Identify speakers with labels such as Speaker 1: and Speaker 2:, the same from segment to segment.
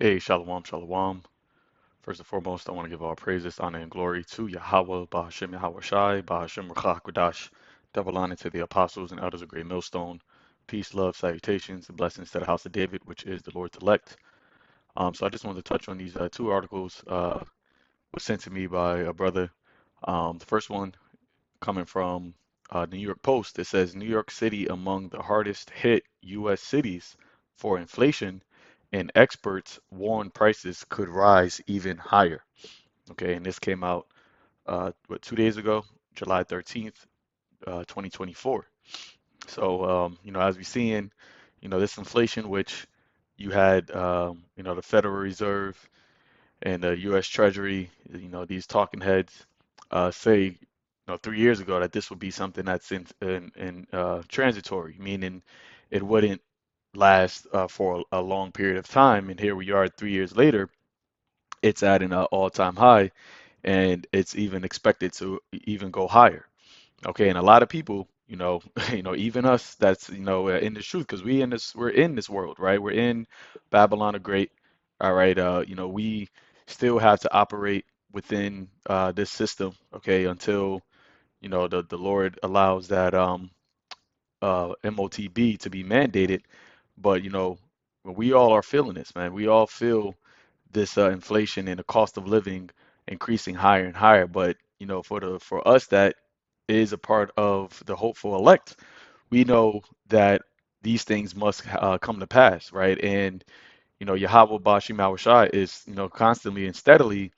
Speaker 1: Hey, shalom, shalom. First and foremost, I want to give all praises, honor, and glory to Yahweh, Bahashem YAHAWASHI, Bahashem Ruach HaKodesh, double honor to the apostles and elders of Great Millstone. Peace, love, salutations, and blessings to the house of David, which is the Lord's elect. So I just wanted to touch on these two articles was sent to me by a brother. The first one coming from New York Post. It says New York City among the hardest hit U.S. cities for inflation, and experts warn prices could rise even higher. Okay, and this came out 2 days ago, July 13th, 2024. So as we seeing, this inflation, which you had, the Federal Reserve and the U.S. Treasury, these talking heads say, 3 years ago that this would be something that's in transitory, meaning it wouldn't last for a long period of time. And here we are 3 years later, it's at an all-time high, and it's even expected to even go higher. Okay, and a lot of people, even us, that's in this truth, because we're in this world, right? We're in Babylon the Great. All right, we still have to operate within this system, okay, until the Lord allows that MOTB to be mandated. But we all are feeling this, man. We all feel this inflation and the cost of living increasing higher and higher. But for us that is a part of the hopeful elect, we know that these things must come to pass, right? And Yahweh Bashim Shai is constantly and steadily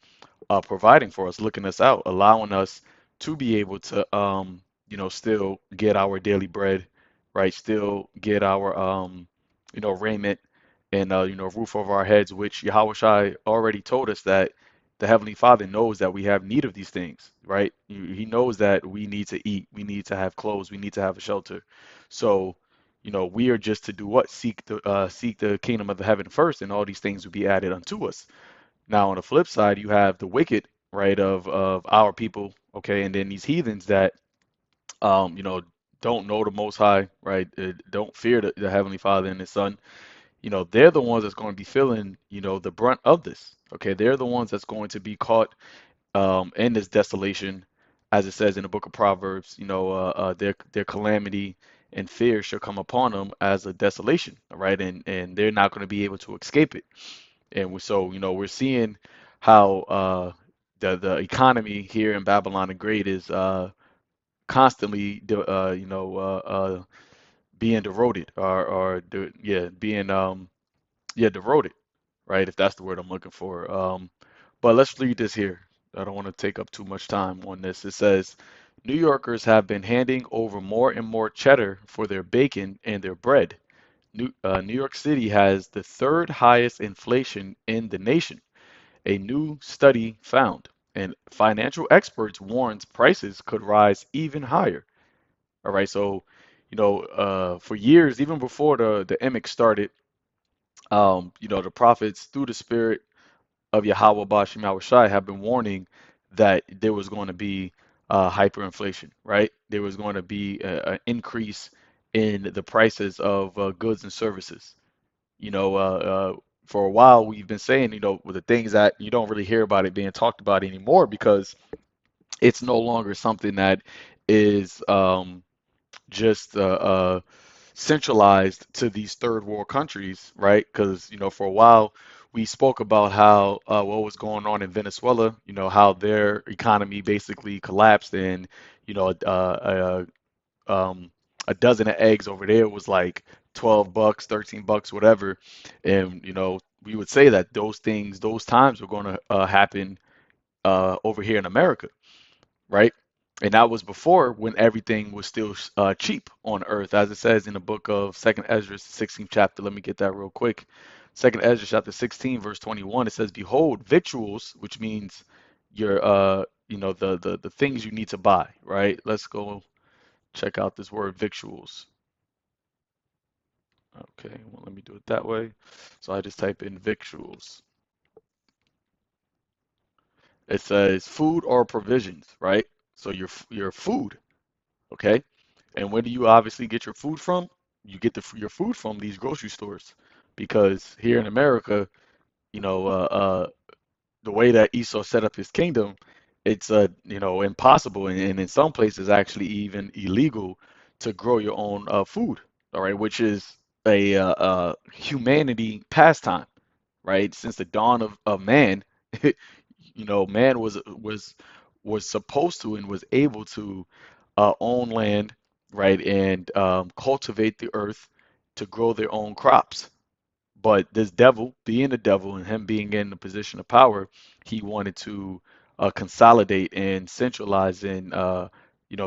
Speaker 1: providing for us, looking us out, allowing us to be able to still get our daily bread, right? Still get our raiment and roof over our heads, which Yahweh Shai already told us that the Heavenly Father knows that we have need of these things, right? He knows that we need to eat, we need to have clothes, we need to have a shelter. So, we are just to do what? Seek the kingdom of the heaven first, and all these things will be added unto us. Now, on the flip side, you have the wicked, right, of our people, okay, and then these heathens that, um, you know, don't know the Most High, right, don't fear the Heavenly Father and His Son. They're the ones that's going to be feeling, the brunt of this, okay? They're the ones that's going to be caught in this desolation, as it says in the book of Proverbs. Their calamity and fear shall come upon them as a desolation, all right, and they're not going to be able to escape it. And so, we're seeing how the economy here in Babylon the Great is constantly, being eroded or being eroded, right? If that's the word I'm looking for. But let's read this here. I don't want to take up too much time on this. It says, New Yorkers have been handing over more and more cheddar for their bacon and their bread. New York City has the third highest inflation in the nation, a new study found, and financial experts warns prices could rise even higher. All right, so for years, even before the emic started, the prophets through the spirit of Yahweh Bashim Yahushai have been warning that there was going to be hyperinflation, right? There was going to be an increase in the prices of goods and services. For a while we've been saying, with the things that you don't really hear about it being talked about anymore because it's no longer something that is just centralized to these third world countries, right? Because, for a while we spoke about how what was going on in Venezuela, how their economy basically collapsed and, you know, a dozen of eggs over there was like $12, $13, whatever. And, we would say that those times were going to happen over here in America, right? And that was before when everything was still cheap on earth, as it says in the book of Second Ezra, 16th chapter. Let me get that real quick. Second Ezra chapter 16, verse 21. It says, "Behold, victuals," which means your the things you need to buy, right? Let's go check out this word victuals. Okay, well, let me do it that way. So I just type in victuals. It says food or provisions, right? So your food, okay? And where do you obviously get your food from? You get your food from these grocery stores because here in America, you know, the way that Esau set up his kingdom, it's impossible, and in some places actually even illegal to grow your own food. All right, which is a humanity pastime, right? Since the dawn of man, man was supposed to and was able to own land, right, and cultivate the earth to grow their own crops. But this devil, being the devil and him being in the position of power, he wanted to consolidate and centralize and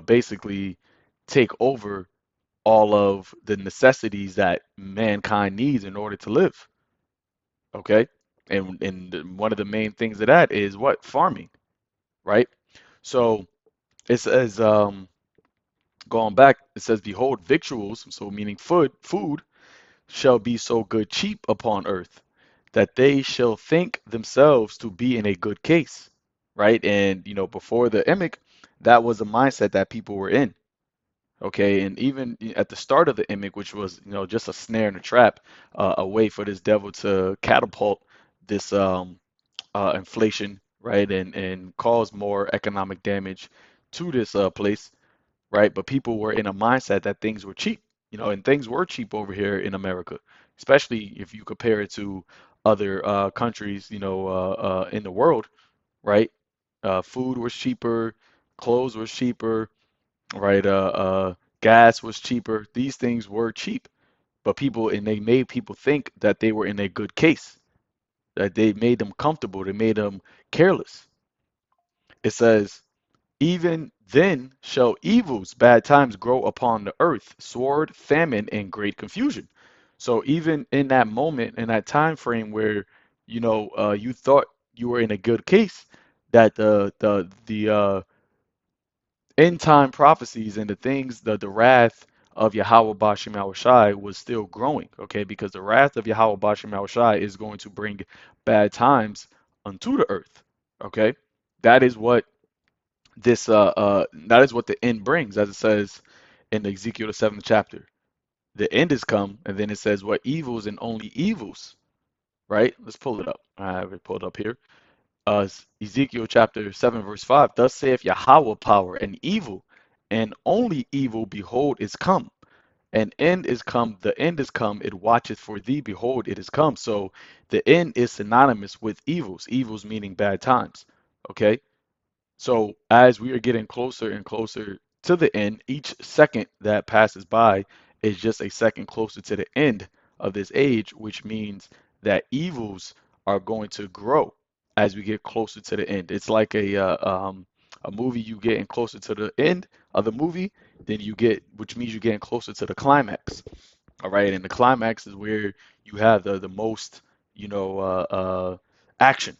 Speaker 1: basically take over all of the necessities that mankind needs in order to live. Okay, and one of the main things of that is what? Farming, right? So it says, going back, it says, "Behold, victuals," so meaning food shall be so good cheap upon earth, that they shall think themselves to be in a good case, right? And before the emic, that was the mindset that people were in. Okay, and even at the start of the emic, which was just a snare and a trap, a way for this devil to catapult this inflation, right, and cause more economic damage to this place, right? But people were in a mindset that things were cheap, and things were cheap over here in America, especially if you compare it to other countries, in the world, right? Food was cheaper, clothes was cheaper, right? Gas was cheaper. These things were cheap, but and they made people think that they were in a good case, that they made them comfortable, they made them careless. It says, even then shall evils, bad times, grow upon the earth, sword, famine, and great confusion. So even in that moment, in that time frame where you thought you were in a good case, that the end time prophecies and the things, the wrath of Yahweh Bashim Shai was still growing. Okay, because the wrath of Yahweh Bashim Shai is going to bring bad times unto the earth. Okay, that is what that is what the end brings, as it says in Ezekiel the seventh chapter. The end is come, and then it says what evils and only evils, right? Let's pull it up. I have it pulled up here. Ezekiel chapter 7, verse 5. Thus saith Yahweh power, and evil, and only evil, behold, is come. An end is come, the end is come, it watcheth for thee, behold, it is come. So the end is synonymous with evils, evils meaning bad times. Okay? So as we are getting closer and closer to the end, each second that passes by is just a second closer to the end of this age, which means that evils are going to grow as we get closer to the end. It's like a movie, you getting closer to the end of the movie, then which means you're getting closer to the climax. All right, and the climax is where you have the most, action.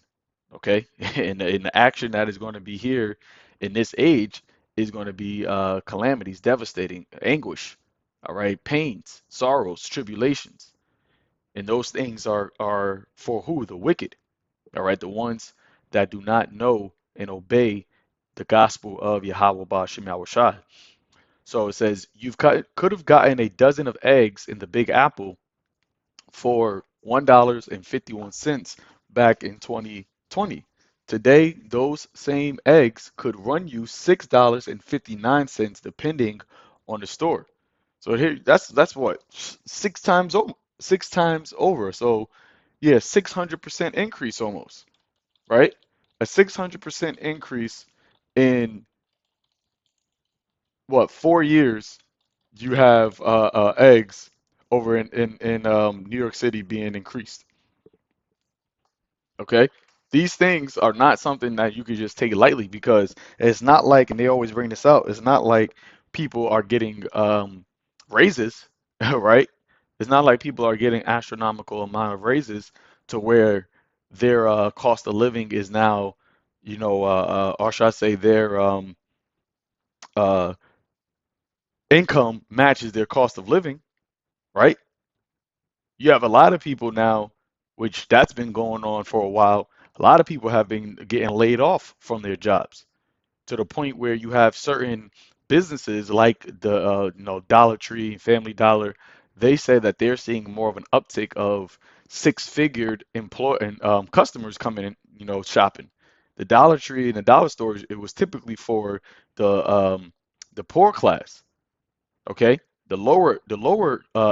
Speaker 1: Okay, and the action that is going to be here in this age is going to be calamities, devastating, anguish. All right, pains, sorrows, tribulations, and those things are for who? The wicked. All right, the ones that do not know and obey the gospel of Yahweh Ba'ashem Yahushua. So it says could have gotten a dozen of eggs in the Big Apple for $1.51 back in 2020. Today, those same eggs could run you $6.59 depending on the store. So here, that's what, six times over. So yeah, 600% increase almost, right? A 600% increase in what, 4 years. You have eggs over in New York City being increased. Okay. These things are not something that you could just take lightly, because it's not like, and they always bring this out, it's not like people are getting raises, right? It's not like people are getting astronomical amount of raises to where their cost of living is now, or should I say their uh, income matches their cost of living, right? You have a lot of people now, which that's been going on for a while. A lot of people have been getting laid off from their jobs, to the point where you have certain businesses like the Dollar Tree, Family Dollar. They say that they're seeing more of an uptick of six-figured employ and customers coming in, shopping. The Dollar Tree and the dollar stores, it was typically for the poor class, okay? The lower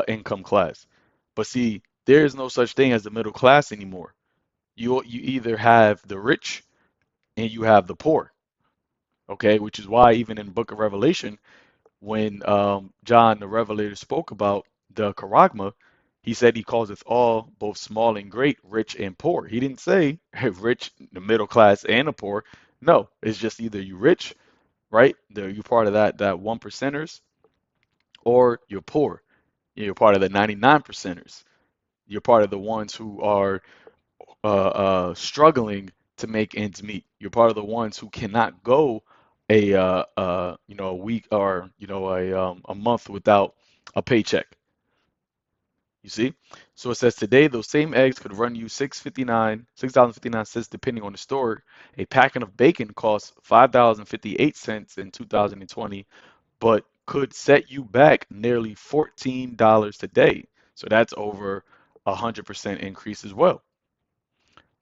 Speaker 1: income class. But see, there is no such thing as the middle class anymore. You either have the rich and you have the poor, okay? Which is why even in the Book of Revelation, when John the Revelator spoke about the charagma, he said he causes all, both small and great, rich and poor. He didn't say rich, the middle class, and the poor. No, it's just either you rich, right? You're part of that one percenters, or you're poor. You're part of the 99 percenters. You're part of the ones who are struggling to make ends meet. You're part of the ones who cannot go a week, or a month without a paycheck. You see? So it says today those same eggs could run you 6.59 depending on the store. A packet of bacon costs $5.58 in 2020, but could set you back nearly $14 today. So that's over 100% increase as well.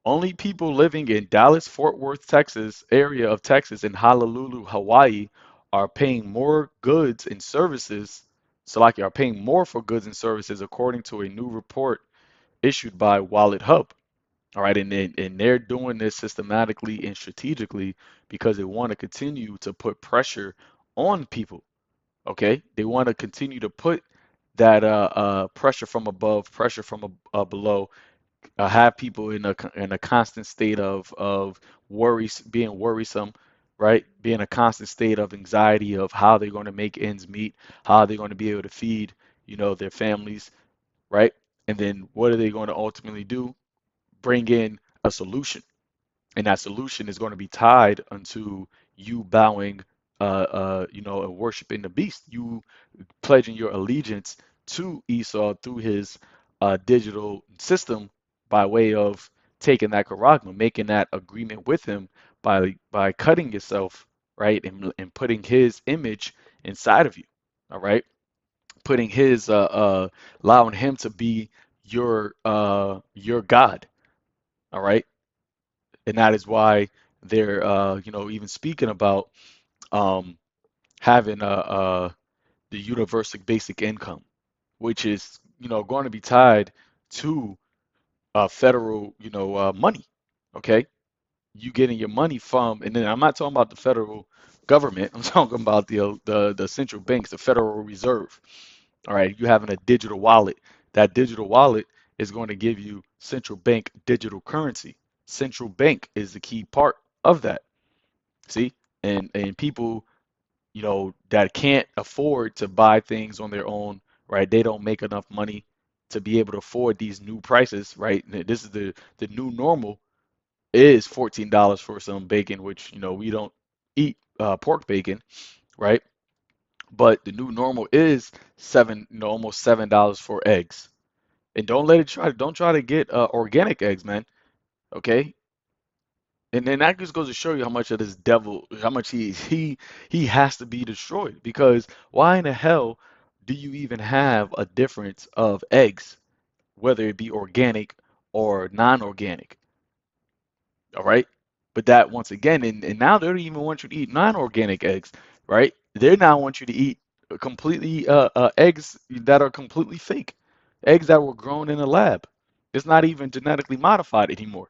Speaker 1: Only people living in Dallas, Fort Worth, Texas, area of Texas, and Honolulu, Hawaii, are paying more goods and services. So, like, are paying more for goods and services, according to a new report issued by Wallet Hub. All right, and they're doing this systematically and strategically because they want to continue to put pressure on people. Okay, they want to continue to put that pressure from above, pressure from below, have people in a constant state of worries, being worrisome, right? Be in a constant state of anxiety of how they're going to make ends meet, how they're going to be able to feed, their families, right? And then what are they going to ultimately do? Bring in a solution, and that solution is going to be tied unto you bowing, and worshiping the beast. You pledging your allegiance to Esau through his digital system by way of taking that charagma, making that agreement with him by cutting yourself, right, and putting his image inside of you, all right, putting his allowing him to be your God, all right, and that is why they're even speaking about um having the universal basic income, which is going to be tied to federal money. Okay, you getting your money from, and then I'm not talking about the federal government. I'm talking about the central banks, the Federal Reserve. All right, you having a digital wallet. That digital wallet is going to give you central bank digital currency. Central bank is the key part of that. See, and people that can't afford to buy things on their own, right? They don't make enough money to be able to afford these new prices, right? This is the new normal is $14 for some bacon, which we don't eat pork bacon, right? But the new normal is almost $7 for eggs. And don't try to get organic eggs, man. Okay, and then that just goes to show you how much of this devil, how much he has to be destroyed. Because why in the hell do you even have a difference of eggs, whether it be organic or non-organic? All right. But that once again, and now they don't even want you to eat non-organic eggs, right? They now want you to eat completely eggs that are completely fake, eggs that were grown in a lab. It's not even genetically modified anymore.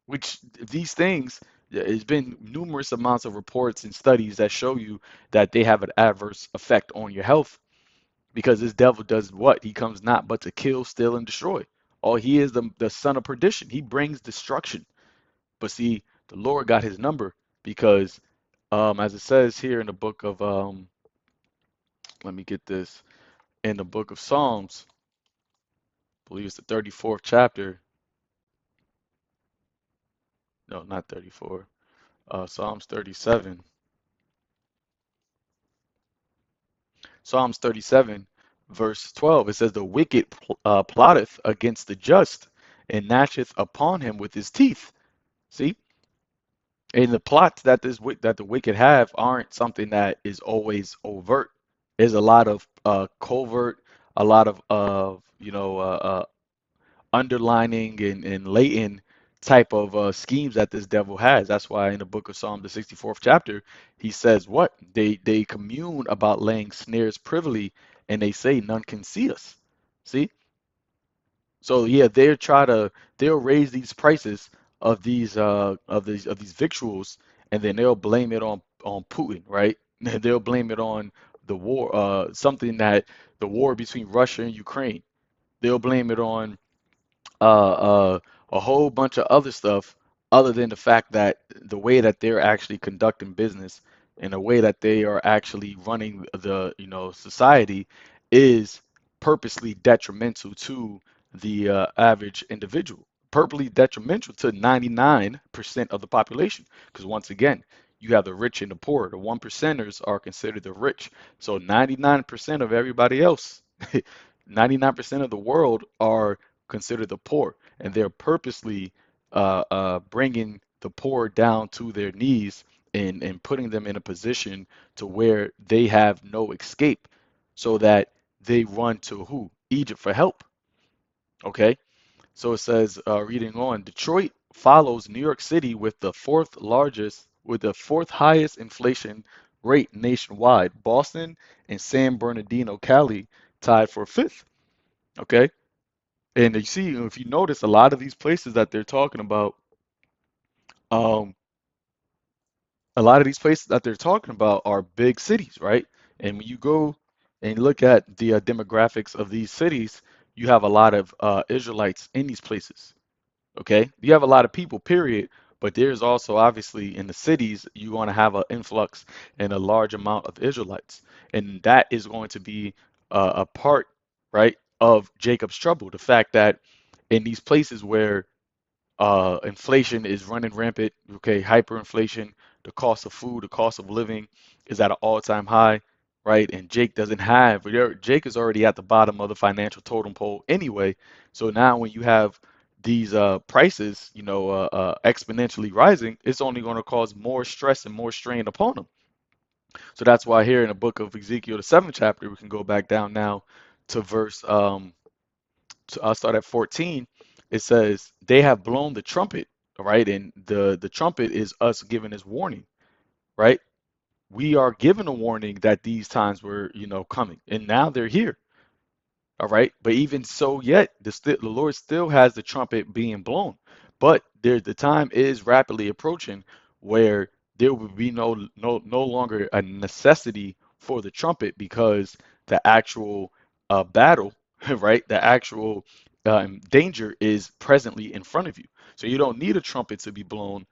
Speaker 1: Which these things, there's been numerous amounts of reports and studies that show you that they have an adverse effect on your health, because this devil does what? He comes not but to kill, steal, and destroy. Oh, he is the son of perdition. He brings destruction. But see, the Lord got his number because, as it says here in the book of, let me get this, in the book of Psalms, I believe it's the 34th chapter. No, not 34. Psalms 37. Psalms 37, verse 12, it says, the wicked plotteth against the just and gnasheth upon him with his teeth. See? And the plots that that the wicked have aren't something that is always overt. There's a lot of covert, a lot of underlining and latent type of schemes that this devil has. That's why in the book of Psalm, the 64th chapter, he says what? They commune about laying snares privily, and they say none can see us. See? So yeah, they'll raise these prices of these victuals, and then they'll blame it on Putin, right? They'll blame it on the war, something that the war between Russia and Ukraine. They'll blame it on a whole bunch of other stuff other than the fact that the way that they're actually conducting business and the way that they are actually running the society is purposely detrimental to the average individual, purposely detrimental to 99% of the population. Because once again, you have the rich and the poor. The one percenters are considered the rich. So 99% of everybody else, 99% of the world are considered the poor, and they're purposely bringing the poor down to their knees and putting them in a position to where they have no escape, so that they run to who? Egypt for help. Okay, so it says, reading on, Detroit follows New York City with the fourth highest inflation rate nationwide. Boston and San Bernardino, Cali tied for fifth. Okay. And you see, if you notice, a lot of these places that they're talking about, um, a lot of these places that they're talking about are big cities, right? And when you go and look at the demographics of these cities, you have a lot of Israelites in these places. Okay, you have a lot of people, period. But there's also obviously in the cities, you want to have an influx and a large amount of Israelites, and that is going to be a part, right, of Jacob's trouble. The fact that in these places where inflation is running rampant. Okay, hyperinflation, the cost of food, the cost of living is at an all-time high, right? And Jake is already at the bottom of the financial totem pole anyway. So now when you have these prices, exponentially rising, it's only going to cause more stress and more strain upon them. So that's why here in the book of Ezekiel, the seventh chapter, we can go back down now to verse I'll start at 14. It says, they have blown the trumpet, all right? And the trumpet is us giving this warning, right? We are given a warning that these times were, coming, and now they're here. All right. But even so, yet the Lord still has the trumpet being blown. But the time is rapidly approaching where there will be no longer a necessity for the trumpet, because the actual battle, right? The actual danger is presently in front of you. So you don't need a trumpet to be blown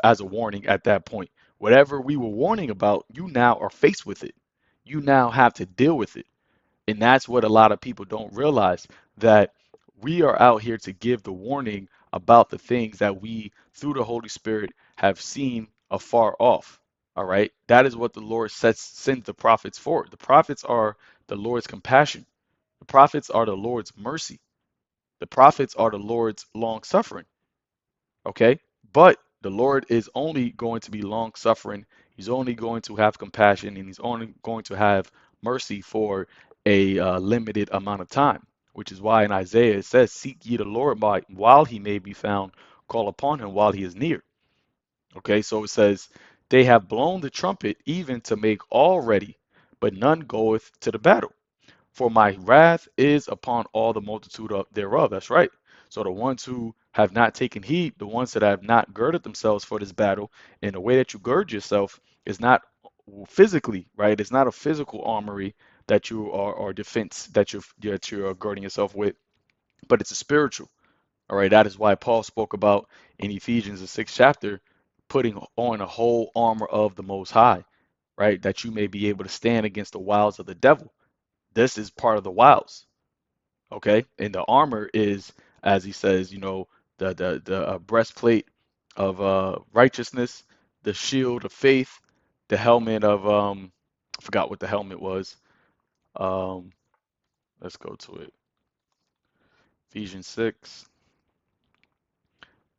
Speaker 1: as a warning at that point. Whatever we were warning about, you now are faced with it. You now have to deal with it. And that's what a lot of people don't realize, that we are out here to give the warning about the things that we, through the Holy Spirit, have seen afar off. All right. That is what the Lord sends the prophets for. The prophets are the Lord's compassion. The prophets are the Lord's mercy. The prophets are the Lord's long suffering. Okay. But the Lord is only going to be long suffering. He's only going to have compassion, and he's only going to have mercy for a limited amount of time, which is why in Isaiah it says, seek ye the Lord while he may be found, call upon him while he is near. Okay. So it says, they have blown the trumpet even to make all ready, but none goeth to the battle. For my wrath is upon all the multitude of thereof. That's right. So the ones who have not taken heed, the ones that have not girded themselves for this battle, and the way that you gird yourself is not physically, right? It's not a physical armory that you are, or defense that you're girding yourself with, but it's a spiritual. All right. That is why Paul spoke about in Ephesians the sixth chapter, putting on a whole armor of the Most High, right? That you may be able to stand against the wiles of the devil. This is part of the wiles. Okay, and the armor is, as he says, the breastplate of righteousness, the shield of faith, the helmet of I forgot what the helmet was. Um, let's go to it. Ephesians 6.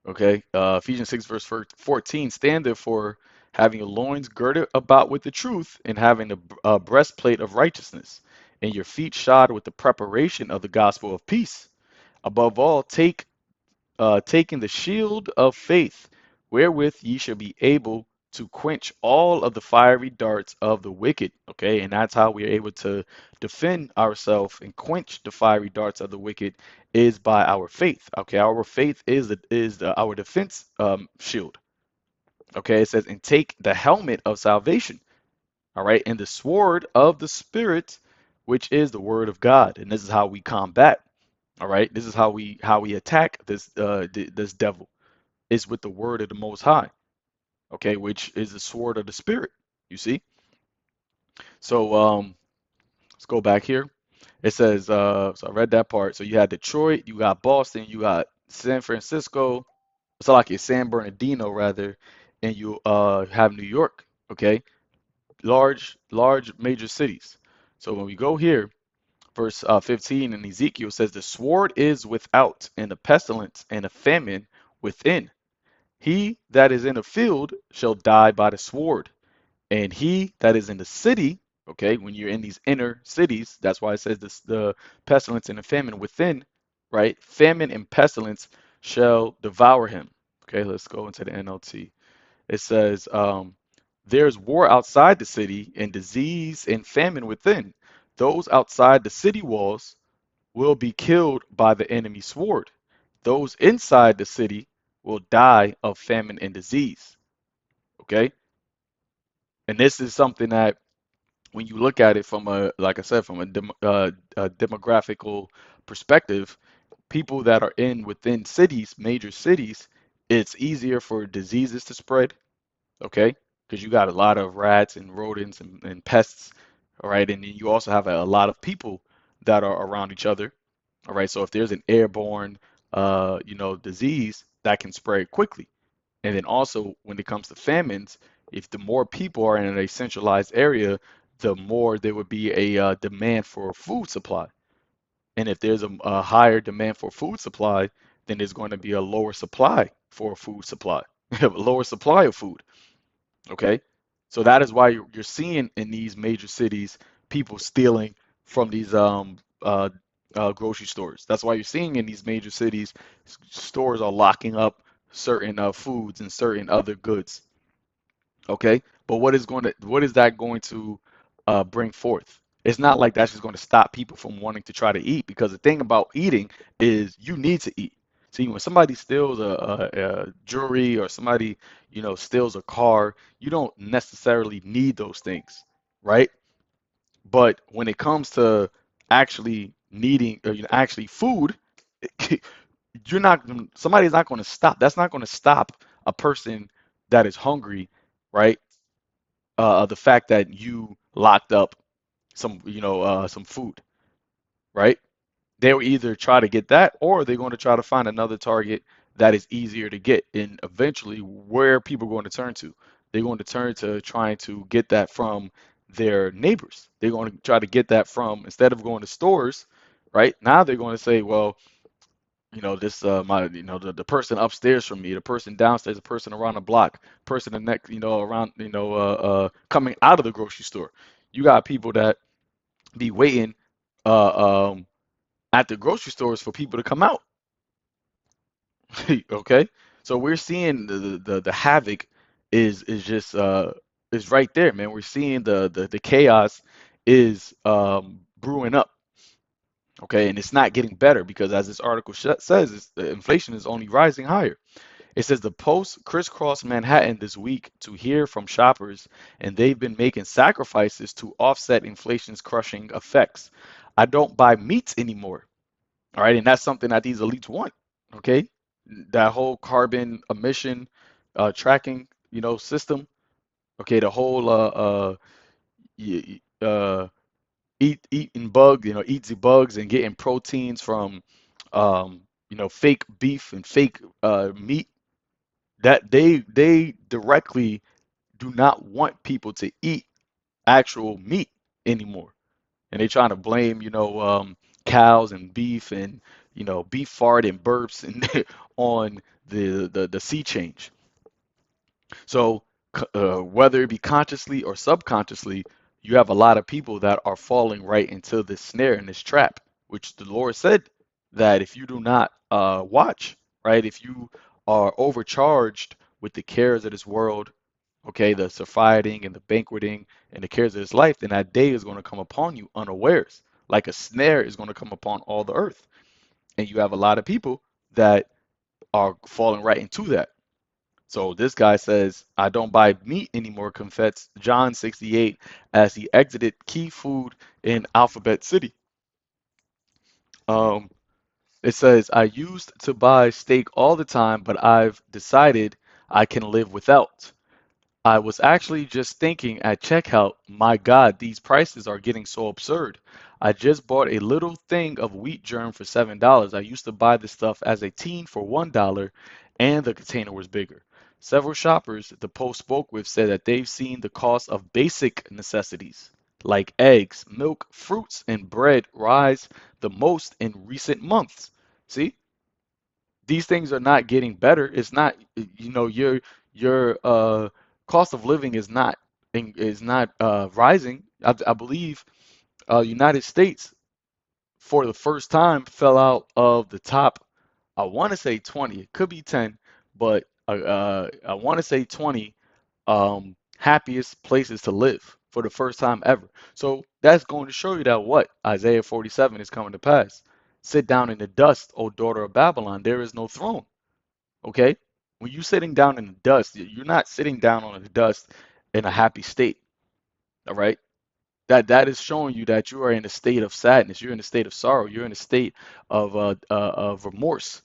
Speaker 1: Okay, Ephesians 6 verse 14. Stand therefore, having your loins girded about with the truth, and having the breastplate of righteousness, and your feet shod with the preparation of the gospel of peace. Above all, taking the shield of faith, wherewith ye shall be able to quench all of the fiery darts of the wicked. Okay, and that's how we're able to defend ourselves and quench the fiery darts of the wicked is by our faith. Okay, our faith is our defense shield. Okay, it says, and take the helmet of salvation. All right, and the sword of the Spirit, which is the word of God. And this is how we combat. All right, this is how we attack this devil is with the word of the Most High, okay, which is the sword of the Spirit. You see? So let's go back here. It says, so I read that part. So you had Detroit, you got Boston, you got San Francisco, it's like it's San Bernardino rather, and you have New York, okay? Large major cities. So when we go here, verse 15 in Ezekiel says, the sword is without, and the pestilence and the famine within. He that is in the field shall die by the sword, and he that is in the city, okay, when you're in these inner cities, that's why it says this, the pestilence and the famine within, right? Famine and pestilence shall devour him. Okay, let's go into the NLT. It says, there's war outside the city, and disease and famine within. Those outside the city walls will be killed by the enemy's sword. Those inside the city will die of famine and disease. Okay? And this is something that when you look at it from a, like I said, from a demographical perspective, people that are in within cities, major cities, it's easier for diseases to spread, okay? Because you got a lot of rats and rodents and pests, all right? And then you also have a lot of people that are around each other, all right? So if there's an airborne, disease that can spread quickly. And then also when it comes to famines, if the more people are in a centralized area, the more there would be a demand for food supply. And if there's a higher demand for food supply, then there's going to be a lower supply for food supply, a lower supply of food. Okay, so that is why you're seeing in these major cities people stealing from these grocery stores. That's why you're seeing in these major cities stores are locking up certain foods and certain other goods. Okay, but what is that going to bring forth? It's not like that's just going to stop people from wanting to try to eat, because the thing about eating is you need to eat. See, when somebody steals a jewelry or somebody, steals a car, you don't necessarily need those things, right? But when it comes to actually needing, actually food, somebody's not going to stop. That's not going to stop a person that is hungry, right? The fact that you locked up some food, right? They'll either try to get that, or they're going to try to find another target that is easier to get. And eventually, where people are going to turn to, they're going to turn to trying to get that from their neighbors. They're going to try to get that from, instead of going to stores, right? Now they're going to say, well, this my the person upstairs from me, the person downstairs, the person around the block, person the next, around, coming out of the grocery store. You got people that be waiting uh at the grocery stores for people to come out. Okay, so we're seeing the havoc is just is right there, man. We're seeing the chaos is brewing up. Okay, and it's not getting better, because as this article says, the inflation is only rising higher. It says the Post crisscrossed Manhattan this week to hear from shoppers, and they've been making sacrifices to offset inflation's crushing effects. I don't buy meats anymore. All right, and that's something that these elites want. Okay, that whole carbon emission tracking, system. Okay, the whole eating bugs, eat the bugs and getting proteins from fake beef and fake meat, that they directly do not want people to eat actual meat anymore. And they trying to blame, cows and beef and, beef fart and burps and on the sea change. So whether it be consciously or subconsciously, you have a lot of people that are falling right into this snare and this trap, which the Lord said. that if you do not watch, right, if you are overcharged with the cares of this world, okay, the surfeiting and the banqueting and the cares of this life, then that day is going to come upon you unawares, like a snare is going to come upon all the earth. And you have a lot of people that are falling right into that. So this guy says, I don't buy meat anymore, confessed John 68 as he exited key food in Alphabet City. Um, it says, I used to buy steak all the time, but I've decided I can live without. I was actually just thinking at checkout, my God, these prices are getting so absurd. I just bought a little thing of wheat germ for $7. I used to buy this stuff as a teen for $1, and the container was bigger. Several shoppers the Post spoke with said that they've seen the cost of basic necessities like eggs, milk, fruits, and bread rise the most in recent months. See, these things are not getting better. It's not, your cost of living is not rising. I believe United States for the first time fell out of the top. I want to say 20. It could be 10, but I want to say 20 happiest places to live for the first time ever. So that's going to show you that what Isaiah 47 is coming to pass. Sit down in the dust, O daughter of Babylon. There is no throne. Okay? When you're sitting down in the dust, you're not sitting down on the dust in a happy state. All right? That is showing you that you are in a state of sadness. You're in a state of sorrow. You're in a state of remorse.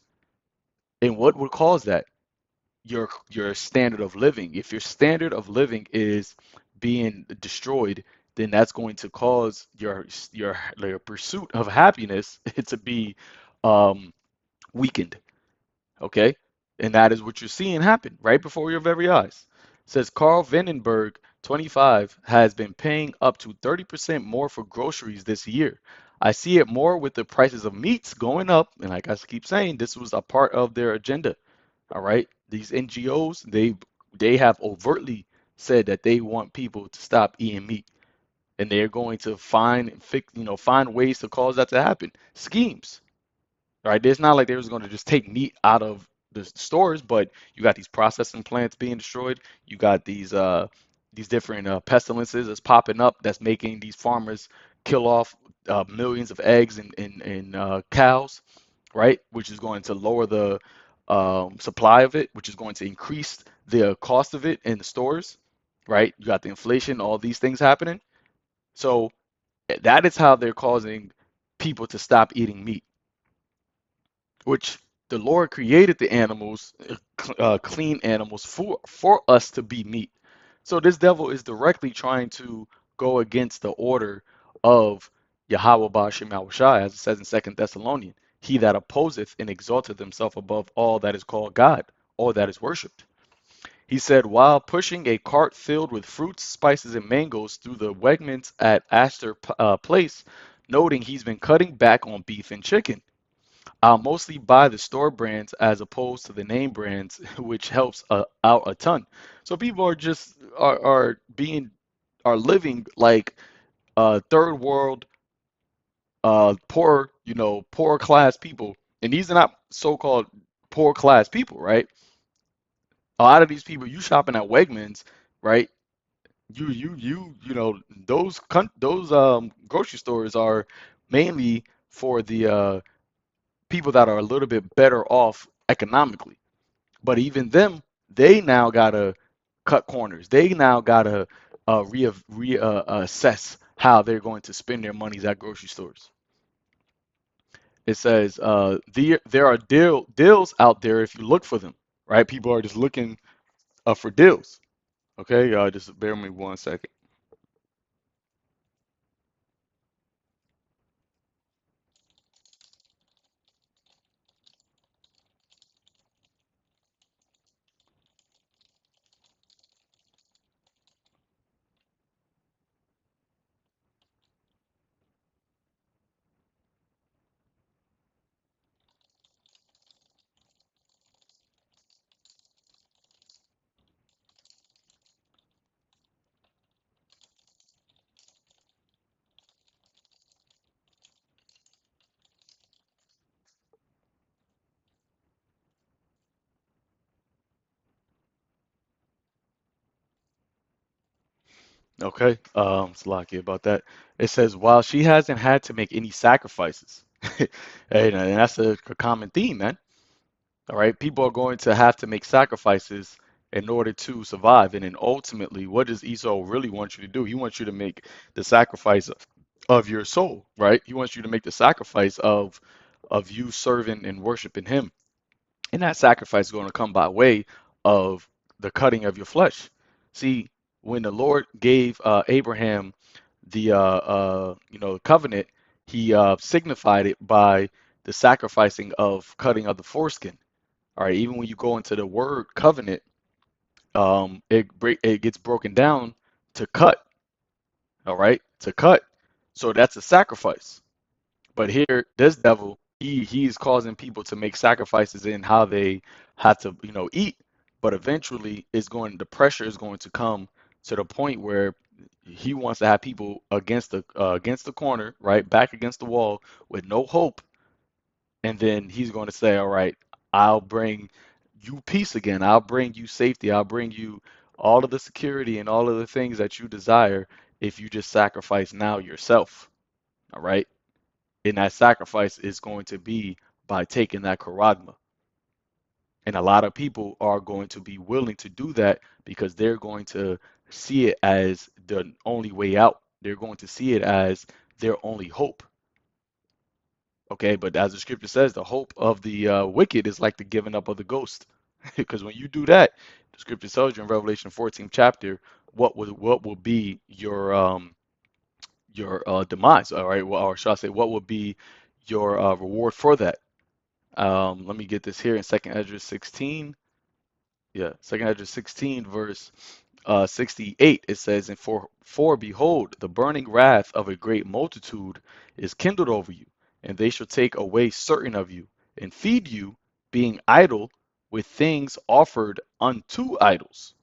Speaker 1: And what would cause that? Your standard of living. If your standard of living is being destroyed, then that's going to cause your pursuit of happiness to be um, weakened. Okay? And that is what you're seeing happen right before your very eyes. It says Carl Vandenberg, 25, has been paying up to 30% more for groceries this year. I see it more with the prices of meats going up, and like I keep saying, this was a part of their agenda. All right? These NGOs, they have overtly said that they want people to stop eating meat, and they're going to find ways to cause that to happen. Schemes. Right? It's not like they was going to just take meat out of the stores, but you got these processing plants being destroyed. You got these different pestilences that's popping up that's making these farmers kill off millions of eggs and cows, right? Which is going to lower the supply of it, which is going to increase the cost of it in the stores, right? You got the inflation, all these things happening. So that is how they're causing people to stop eating meat, which the Lord created the animals, clean animals for us to be meat. So this devil is directly trying to go against the order of Yahweh Ba'ashem Yahushai, as it says in Second Thessalonians, he that opposeth and exalteth himself above all that is called God, all that is worshipped. He said, while pushing a cart filled with fruits, spices, and mangoes through the Wegmans at Astor Place, noting he's been cutting back on beef and chicken. I'll mostly buy the store brands as opposed to the name brands, which helps out a ton. So people are just are living like third world, poor, poor class people, and these are not so-called poor class people, right? A lot of these people, you shopping at Wegmans, right? Those grocery stores are mainly for the people that are a little bit better off economically. But even them, they now gotta cut corners. They now gotta reassess how they're going to spend their monies at grocery stores. It says there are deals out there if you look for them, right? People are just looking for deals. Okay, just bear with me 1 second. Okay. Salaki about that. It says while she hasn't had to make any sacrifices, and that's a common theme, man. All right, people are going to have to make sacrifices in order to survive, and then ultimately, what does Esau really want you to do? He wants you to make the sacrifice of your soul, right? He wants you to make the sacrifice of you serving and worshiping him. And that sacrifice is going to come by way of the cutting of your flesh. See, when the Lord gave Abraham the covenant, he signified it by the sacrificing of cutting of the foreskin. All right, even when you go into the word covenant, it gets broken down to cut. All right, to cut. So that's a sacrifice. But here, this devil, he's causing people to make sacrifices in how they have to, eat. But eventually, the pressure is going to come to the point where he wants to have people against the corner, right, back against the wall with no hope, and then he's going to say, all right, I'll bring you peace again. I'll bring you safety. I'll bring you all of the security and all of the things that you desire if you just sacrifice now yourself. All right. And that sacrifice is going to be by taking that charagma. And a lot of people are going to be willing to do that because they're going to see it as the only way out. They're going to see it as their only hope. Okay, but as the scripture says, the hope of the wicked is like the giving up of the ghost. Because when you do that, the scripture tells you in Revelation 14th chapter what will be your demise. All right, well, or should I say, what will be your reward for that? Let me get this here in Second Ezra 16. Yeah, Second Ezra 16, verse 68. It says, "And for behold, the burning wrath of a great multitude is kindled over you, and they shall take away certain of you, and feed you, being idle, with things offered unto idols.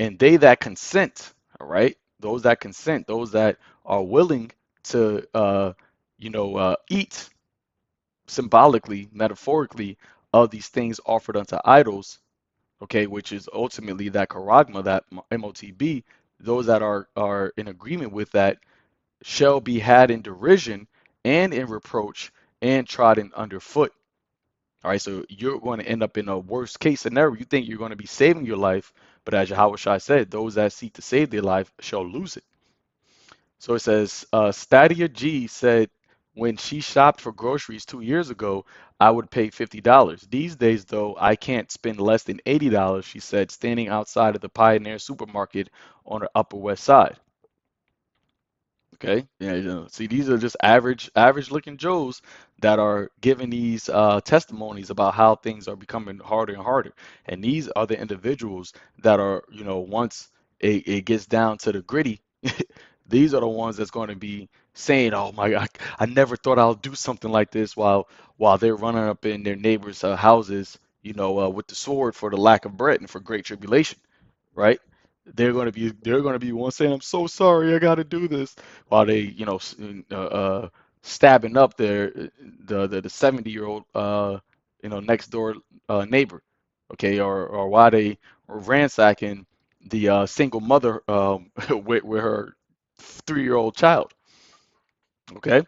Speaker 1: And they that consent," all right, those that are willing to, eat symbolically, metaphorically, of these things offered unto idols, okay, which is ultimately that charagma, that MOTB, those that are in agreement with that shall be had in derision and in reproach and trodden underfoot. All right, so you're going to end up in a worst case scenario. You think you're going to be saving your life, but as Yahawashi said, those that seek to save their life shall lose it. So it says, Stadia G said, when she shopped for groceries 2 years ago, I would pay $50. These days, though, I can't spend less than $80, she said, standing outside of the Pioneer supermarket on the Upper West Side. Okay, yeah, see, these are just average looking Joes that are giving these testimonies about how things are becoming harder and harder. And these are the individuals that are, once it gets down to the gritty, these are the ones that's going to be saying, "Oh my God, I never thought I'll do something like this," while they're running up in their neighbors' houses, with the sword for the lack of bread and for great tribulation, right? They're going to be one saying, "I'm so sorry, I got to do this," while they, stabbing up the 70-year-old next door neighbor, okay, or while they were ransacking the single mother with her 3-year-old child. Okay,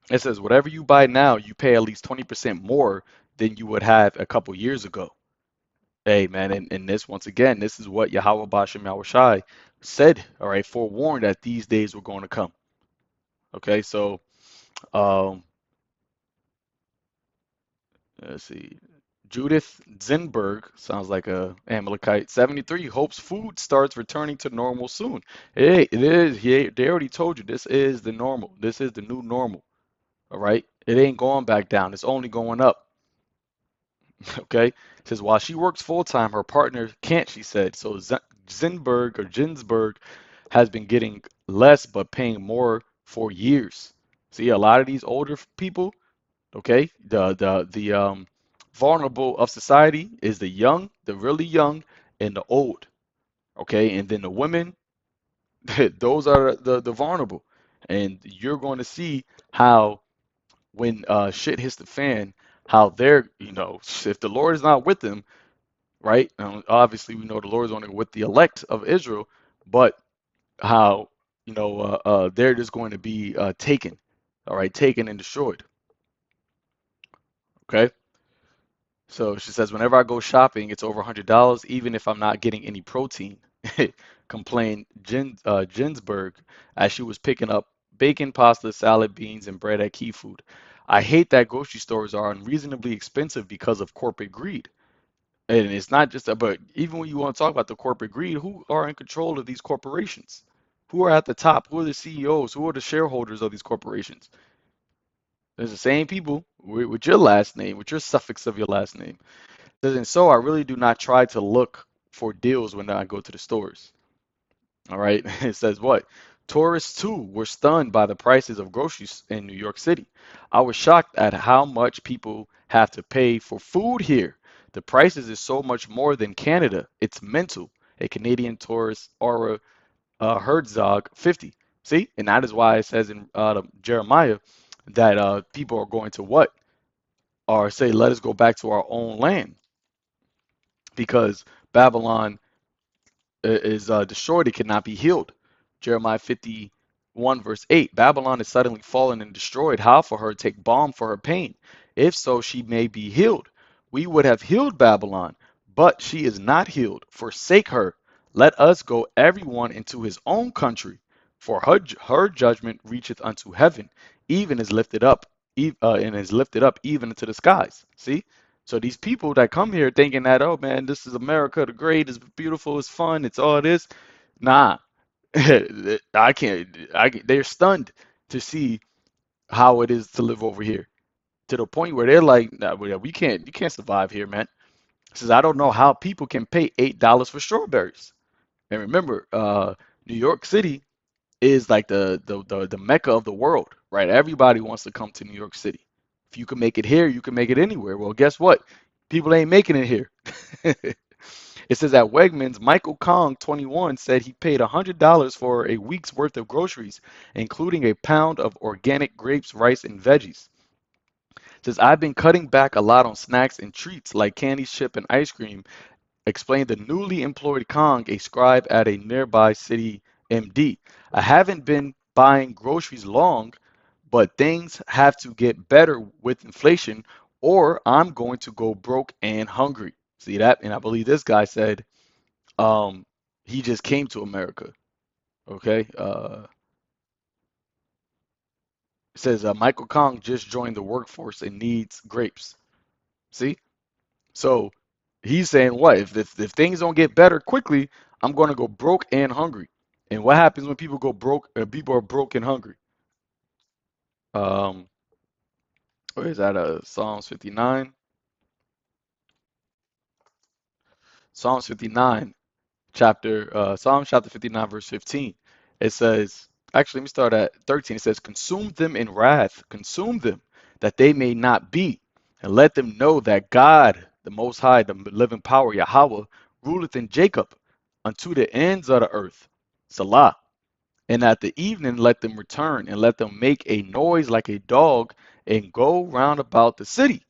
Speaker 1: it says whatever you buy now, you pay at least 20% more than you would have a couple years ago. Hey man, and this once again, this is what Yahweh Bashem Yahushai said, all right, forewarned that these days were going to come. Okay, so um, let's see. Judith Zinberg sounds like a Amalekite. 73 hopes food starts returning to normal soon. Hey, it is. They already told you this is the normal. This is the new normal. All right, it ain't going back down. It's only going up. Okay, it says while she works full time, her partner can't. She said so. Zinberg or Ginsberg has been getting less but paying more for years. See, a lot of these older people, okay, the vulnerable of society is the young, the really young, and the old, okay, and then the women, those are the vulnerable, and you're going to see how when shit hits the fan, how they're, if the Lord is not with them, right? Obviously, we know the Lord is only with the elect of Israel, but how they're just going to be taken, all right, taken and destroyed. Okay. So she says, whenever I go shopping, it's over $100, even if I'm not getting any protein. Complained Ginsburg as she was picking up bacon, pasta, salad, beans, and bread at Key Food. I hate that grocery stores are unreasonably expensive because of corporate greed. And it's not just but even when you want to talk about the corporate greed, who are in control of these corporations? Who are at the top? Who are the CEOs? Who are the shareholders of these corporations? There's the same people with your last name, with your suffix of your last name. And so I really do not try to look for deals when I go to the stores. All right. It says what? Tourists too were stunned by the prices of groceries in New York City. I was shocked at how much people have to pay for food here. The prices is so much more than Canada. It's mental. A Canadian tourist, Aura Herzog, 50. See? And that is why it says in Jeremiah that people are going to what? Or say, let us go back to our own land because Babylon is destroyed, it cannot be healed. Jeremiah 51, verse 8. Babylon is suddenly fallen and destroyed. How for her take balm for her pain? If so, she may be healed. We would have healed Babylon, but she is not healed. Forsake her. Let us go everyone into his own country. For her judgment reacheth unto heaven, even is lifted up, and is lifted up even into the skies. See? So these people that come here thinking that, oh man, this is America the great, it's beautiful, it's fun, it's all this. Nah, I can't. They're stunned to see how it is to live over here, to the point where they're like, nah, we can't, you can't survive here, man. Says I don't know how people can pay $8 for strawberries. And remember, New York City is like the mecca of the world, right? Everybody wants to come to New York City. If you can make it here, you can make it anywhere. Well, guess what? People ain't making it here. It says at Wegmans, Michael Kong, 21, said he paid $100 for a week's worth of groceries, including a pound of organic grapes, rice, and veggies. It says I've been cutting back a lot on snacks and treats like candy, chip, and ice cream, explained the newly employed Kong, a scribe at a nearby city MD. I haven't been buying groceries long, but things have to get better with inflation or I'm going to go broke and hungry. See that? And I believe this guy said um, he just came to America. Okay. It says Michael Kong just joined the workforce and needs grapes. See? So he's saying what? If things don't get better quickly, I'm going to go broke and hungry. And what happens when people go broke? People are broke and hungry. Um, where is that? Psalms 59. Psalms 59, Psalms chapter 59, verse 15. It says, actually, let me start at 13. It says, consume them in wrath, consume them, that they may not be, and let them know that God, the Most High, the living power, Yahawah, ruleth in Jacob unto the ends of the earth. Salah. And at the evening let them return, and let them make a noise like a dog, and go round about the city,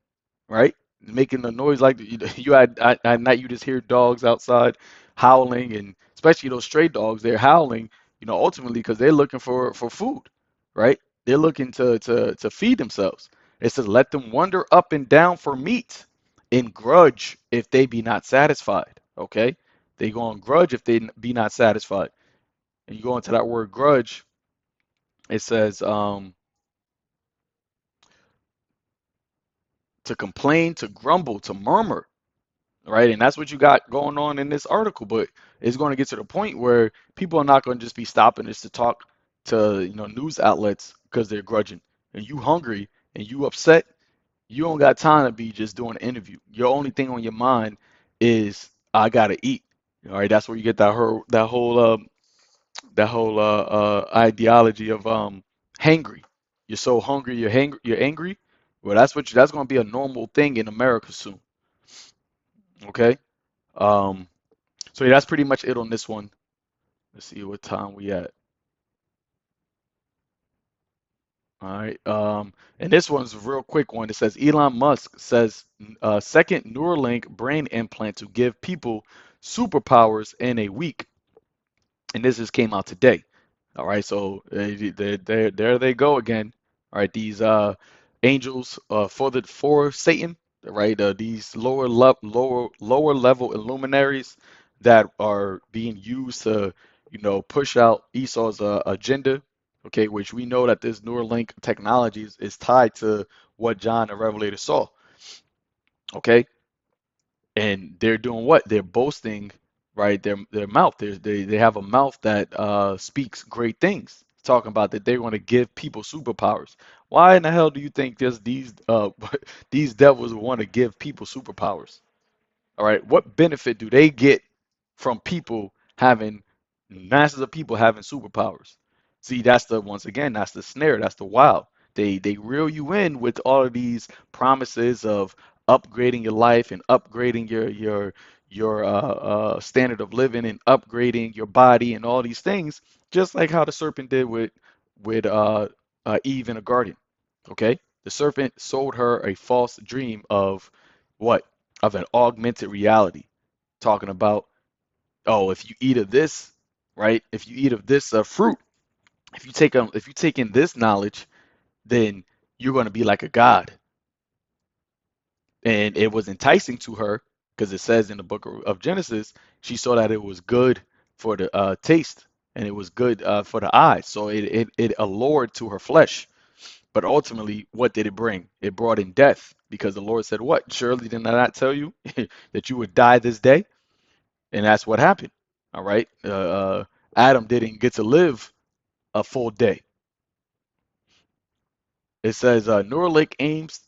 Speaker 1: right? Making a noise like you had at night. You just hear dogs outside howling, and especially those stray dogs. They're howling, ultimately because they're looking for food, right? They're looking to feed themselves. It says, "Let them wander up and down for meat, and grudge if they be not satisfied." Okay, they go on grudge if they be not satisfied. And you go into that word grudge. It says to complain, to grumble, to murmur, right? And that's what you got going on in this article. But it's going to get to the point where people are not going to just be stopping this to talk to news outlets because they're grudging. And you hungry and you upset, you don't got time to be just doing an interview. Your only thing on your mind is I gotta eat. All right, that's where you get that whole ideology of hangry. You're so hungry, you're angry. Well, that's going to be a normal thing in America soon. Okay. Um, so yeah, that's pretty much it on this one. Let's see what time we at. All right. And this one's a real quick one. It says Elon Musk says second Neuralink brain implant to give people superpowers in a week. and this just came out today. All right, so there they go again. All right, these angels for Satan, right? These lower level illuminaries that are being used to, push out Esau's agenda. Okay, which we know that this Neuralink technology is tied to what John the Revelator saw. Okay, and they're doing what? They're boasting, right? Their mouth. They have a mouth that speaks great things, talking about that they're going to give people superpowers. Why in the hell do you think there's these these devils want to give people superpowers? All right, what benefit do they get from people having masses of people having superpowers? See, that's the once again, that's the snare, that's the wow. They reel you in with all of these promises of upgrading your life and upgrading your standard of living and upgrading your body and all these things, just like how the serpent did with Eve in the garden. Okay, the serpent sold her a false dream of what? Of an augmented reality, talking about, oh, if you eat of this, right? If you eat of this fruit, if you take in this knowledge, then you're going to be like a god. And it was enticing to her because it says in the book of Genesis, she saw that it was good for the taste and it was good for the eyes. So it allured to her flesh. But ultimately, what did it bring? It brought in death because the Lord said, what? Surely did I not tell you that you would die this day? And that's what happened. All right. Adam didn't get to live a full day. It says Neuralink aims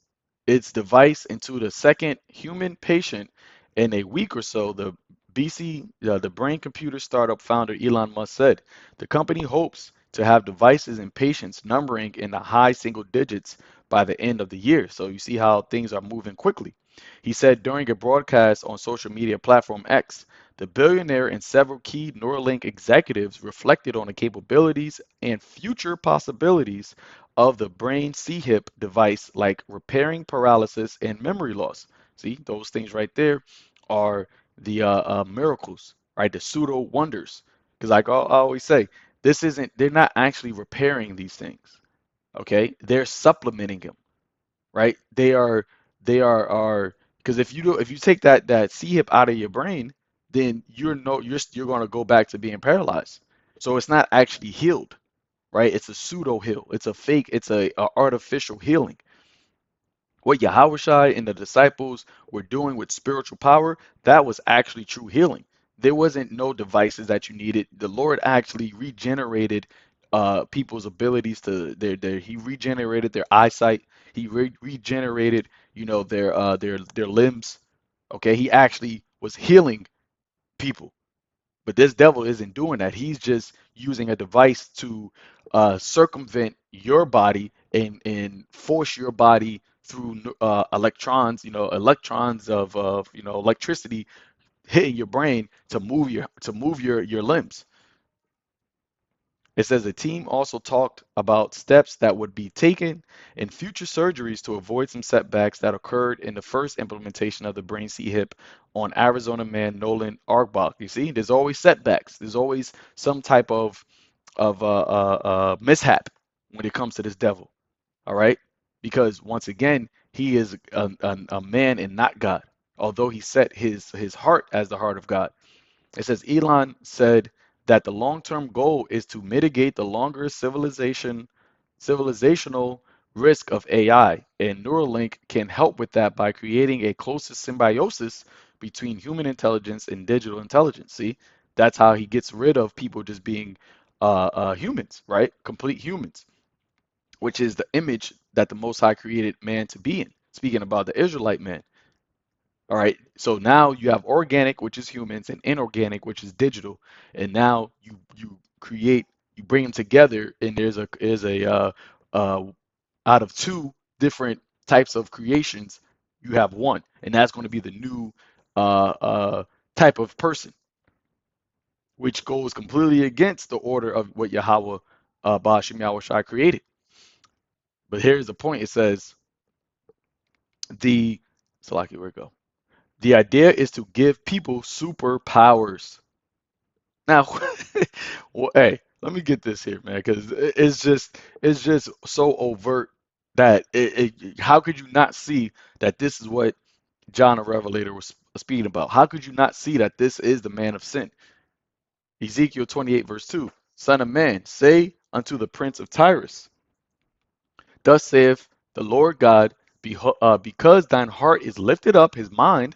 Speaker 1: its device into the second human patient in a week or so. The brain computer startup founder Elon Musk said the company hopes to have devices and patients numbering in the high single digits by the end of the year. So you see how things are moving quickly. He said during a broadcast on social media platform X, the billionaire and several key Neuralink executives reflected on the capabilities and future possibilities of the brain C-hip device, like repairing paralysis and memory loss. See, those things right there are the miracles, right? The pseudo wonders. Because, like I always say, they're not actually repairing these things, okay? They're supplementing them, right? They are, because if you take that C-hip out of your brain, then you're going to go back to being paralyzed. So it's not actually healed, right? It's a pseudo heal. It's a fake. It's a artificial healing. What Yahawashi and the disciples were doing with spiritual power, that was actually true healing. There wasn't no devices that you needed. The Lord actually regenerated people's abilities to he regenerated their eyesight. He regenerated, their limbs. Okay, he actually was healing people. But this devil isn't doing that. He's just using a device to circumvent your body and force your body through electrons, electrons of electricity hitting your brain to move your limbs. It says the team also talked about steps that would be taken in future surgeries to avoid some setbacks that occurred in the first implementation of the brain C-hip on Arizona man Nolan Arbach. You see, there's always setbacks. There's always some type of mishap when it comes to this devil. All right, because once again, he is a man and not God. Although he set his heart as the heart of God. It says Elon said that the long-term goal is to mitigate the longer civilizational risk of AI, and Neuralink can help with that by creating a closer symbiosis between human intelligence and digital intelligence. See, that's how he gets rid of people just being humans, right? Complete humans, which is the image that the Most High created man to be in. Speaking about the Israelite man. All right. So now you have organic, which is humans, and inorganic, which is digital. And now you bring them together, and uh, out of two different types of creations, you have one, and that's going to be the new type of person, which goes completely against the order of what Yahweh Ba'ashim Yahweh Shai created. But here's the point. It says the Salaki, where it go? The idea is to give people superpowers. Now, well, hey, let me get this here, man, because it's just so overt that how could you not see that this is what John the Revelator was speaking about? How could you not see that this is the man of sin? Ezekiel 28 verse 2, Son of man, say unto the prince of Tyrus, thus saith the Lord God, because thine heart is lifted up, his mind,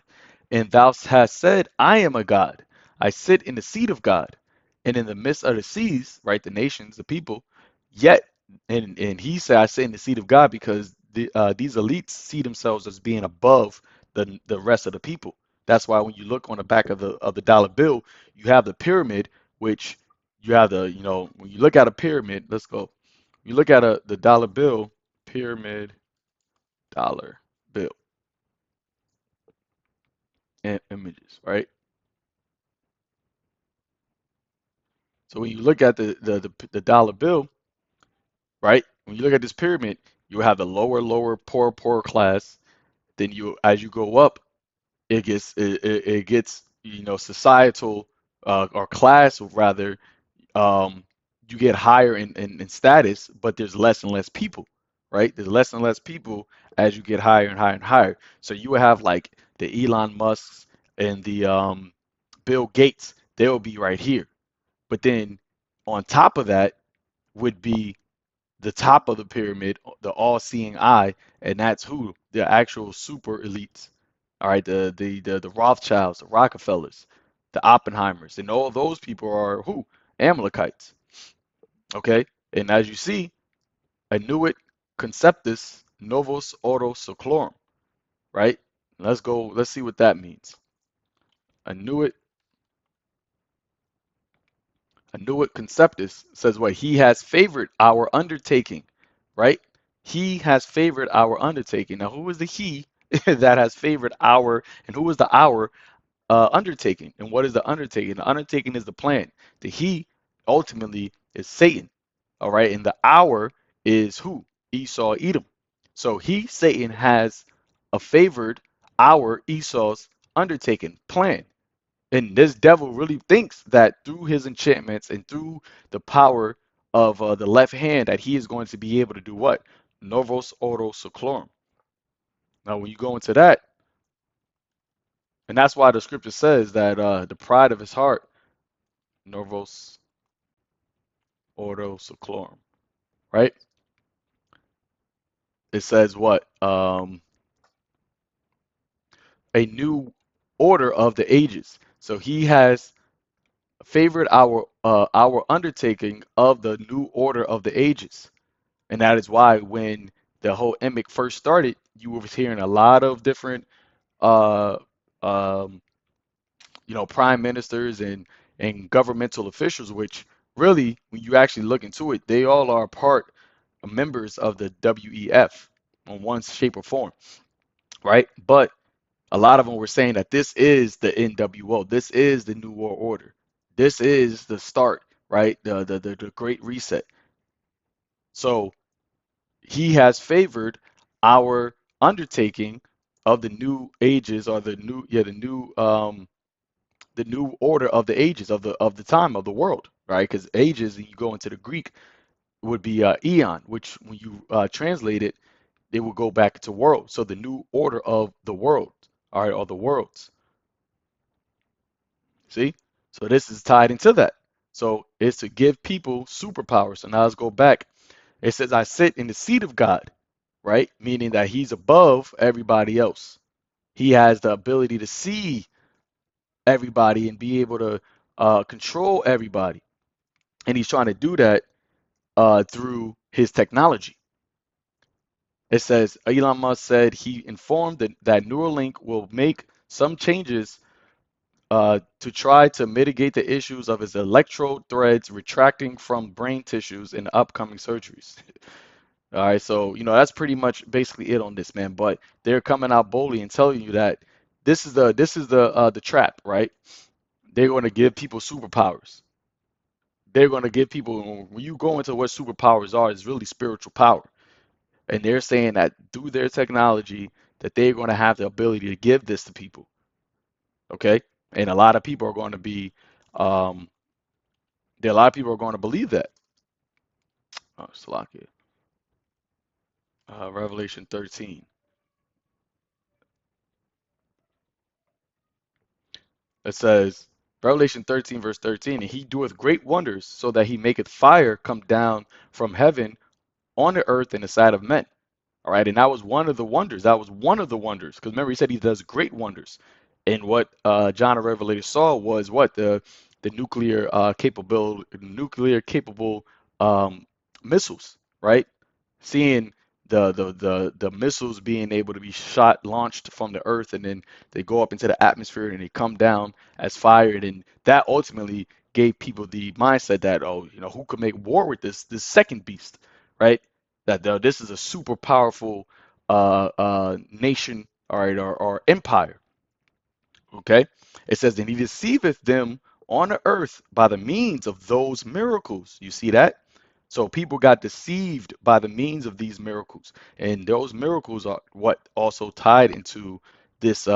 Speaker 1: and thou hast said, I am a God. I sit in the seat of God, and in the midst of the seas, right, the nations, the people, yet, and he said, I sit in the seat of God because these elites see themselves as being above the rest of the people. That's why when you look on the back of the dollar bill, you have the pyramid, which you have when you look at a pyramid, let's go. You look at the dollar bill, pyramid dollar bill and images, right? So when you look at the dollar bill, right? When you look at this pyramid, you have the lower, poor class. Then as you go up, it gets, societal, or class rather, um, you get higher in status, but there's less and less people, right? There's less and less people as you get higher and higher and higher. So you will have like the Elon Musks and the Bill Gates, they'll be right here. But then on top of that would be the top of the pyramid, the all-seeing eye, and that's who? The actual super elites. All right, the Rothschilds, the Rockefellers, the Oppenheimers, and all those people are who? Amalekites. Okay, and as you see, Annuit Conceptus Novus Ordo Seclorum, right? Let's go, let's see what that means. Annuit Annuit Conceptus says what? He has favored our undertaking, right? He has favored our undertaking. Now, who is the he that has favored our, and who is the our undertaking? And what is the undertaking? The undertaking is the plan. The he ultimately is Satan, all right? And the our is who? Esau, Edom. So he, Satan, has a favored our Esau's undertaking plan. And this devil really thinks that through his enchantments and through the power of the left hand that he is going to be able to do what? Novus Ordo Seclorum. Now, when you go into that, and that's why the scripture says that the pride of his heart, Novus Ordo Seclorum, right? It says what? A new order of the ages. So he has favored our undertaking of the new order of the ages. And that is why when the whole emic first started, you were hearing a lot of different, uh, um, prime ministers and governmental officials, which really, when you actually look into it, they all are part members of the WEF in one shape or form, right? But a lot of them were saying that this is the NWO, this is the New World Order, this is the start, right? The Great Reset. So he has favored our undertaking of the new ages, or the new order of the ages of the time of the world, right? Because ages, and you go into the Greek, would be eon, which when you translate it, it will go back to world. So the new order of the world, all right, or the worlds. See, so this is tied into that. So it's to give people superpowers. So now let's go back. It says, I sit in the seat of God, right? Meaning that he's above everybody else. He has the ability to see everybody and be able to control everybody. And he's trying to do that through his technology. It says, Elon Musk said he informed that Neuralink will make some changes to try to mitigate the issues of his electrode threads retracting from brain tissues in upcoming surgeries. All right, so that's pretty much basically it on this, man. But they're coming out boldly and telling you that this is the trap, right? They're going to give people superpowers. They're going to give people, when you go into what superpowers are, it's really spiritual power. And they're saying that through their technology, that they're going to have the ability to give this to people. Okay, and a lot of people are going to be, um, There, a lot of people are going to believe that. Oh, Salakia. Revelation 13. It says, Revelation 13, verse 13, and he doeth great wonders, so that he maketh fire come down from heaven on the earth in the sight of men. All right, and that was one of the wonders. That was one of the wonders, because remember he said he does great wonders. And what John the Revelator saw was what the nuclear capable um, missiles, right? Seeing the missiles being able to be shot launched from the earth, and then they go up into the atmosphere and they come down as fire, and that ultimately gave people the mindset that, oh, who could make war with this second beast, right? That this is a super powerful nation, all right, or empire. Okay, it says, and he deceiveth them on the earth by the means of those miracles. You see that? So people got deceived by the means of these miracles, and those miracles are what also tied into this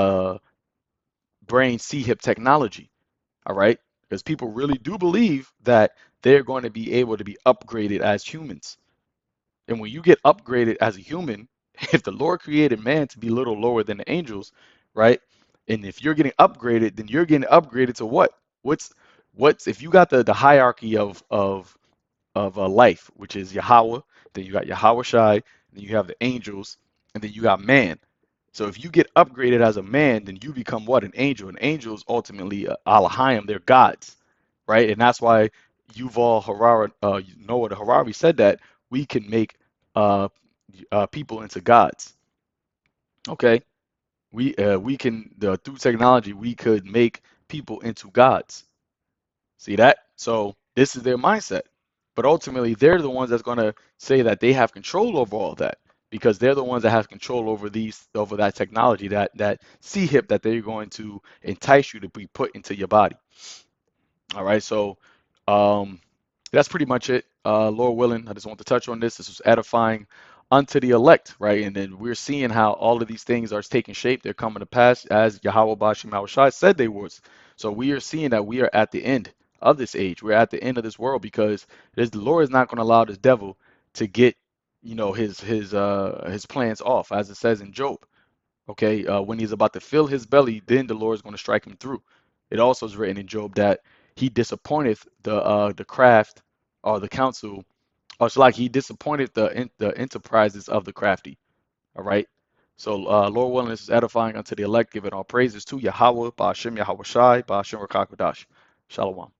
Speaker 1: brain C-hip technology. All right, because people really do believe that they're going to be able to be upgraded as humans. And when you get upgraded as a human, if the Lord created man to be a little lower than the angels, right? And if you're getting upgraded, then you're getting upgraded to what? What's if you got the hierarchy of life, which is Yahweh, then you got YAHAWASHI, then you have the angels, and then you got man. So if you get upgraded as a man, then you become what? An angel. And angels ultimately, Alahayim, they're gods, right? And that's why Yuval Harari, Noah the Harari said that we can make uh, people into gods. Okay, we can through technology we could make people into gods. See that? So this is their mindset. But ultimately, they're the ones that's going to say that they have control over all that because they're the ones that have control over that technology, that C-hip that they're going to entice you to be put into your body. All right, so um, that's pretty much it. Lord willing, I just want to touch on this. This was edifying unto the elect, right? And then we're seeing how all of these things are taking shape. They're coming to pass as Yahweh Bashim Yahushua said they was. So we are seeing that we are at the end of this age. We're at the end of this world because the Lord is not going to allow this devil to get, his plans off, as it says in Job. Okay, when he's about to fill his belly, then the Lord is going to strike him through. It also is written in Job that he disappointeth the craft or the counsel, or it's like he disappointed the enterprises of the crafty. All right. So Lord willing, this is edifying unto the elect, giving all praises to Yahweh, Ba'ashem Yahweh Shai, Ba'ashem Rakakadash. Shalom.